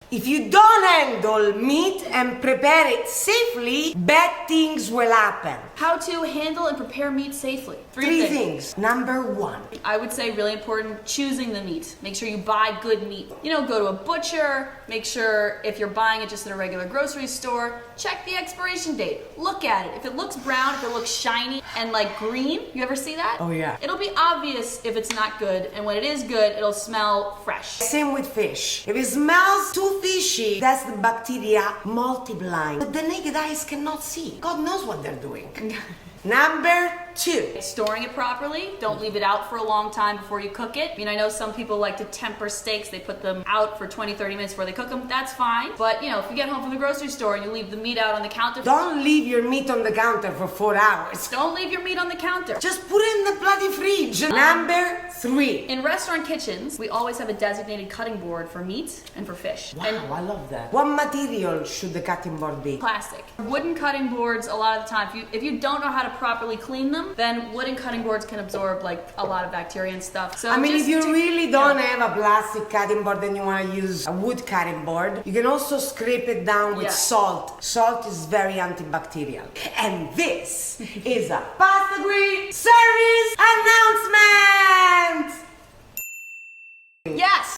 If you don't handle meat and prepare it safely, bad things will happen. How to handle and prepare meat safely. Three things. Number one. I would say really important, choosing the meat. Make sure you buy good meat. You know, go to a butcher, make sure if you're buying it just in a regular grocery store, check the expiration date. Look at it. If it looks brown, if it looks shiny and like green, you ever see that? Oh yeah. It'll be obvious if it's not good, and when it is good, it'll smell fresh. Same with fish. If it smells too fishy, that's the bacteria multiplying. But the naked eyes cannot see. God knows what they're doing. Number two. Storing it properly. Don't leave it out for a long time before you cook it. I mean, I know some people like to temper steaks. They put them out for 20, 30 minutes before they cook them. That's fine. But, you know, if you get home from the grocery store and you leave the meat out on the counter. Don't leave your meat on the counter for 4 hours. Don't leave your meat on the counter. Just put it in the bloody fridge. Number three. In restaurant kitchens, we always have a designated cutting board for meat and for fish. Wow, And I love that. What material should the cutting board be? plastic. Wooden cutting boards, a lot of the time, if you don't know how to properly clean them, then wooden cutting boards can absorb like a lot of bacteria and stuff. So I mean, if you just really don't have a plastic cutting board and you want to use a wood cutting board, you can also scrape it down with Yeah. salt. Salt is very antibacterial. And this is a Pasta Green service announcement! Yes!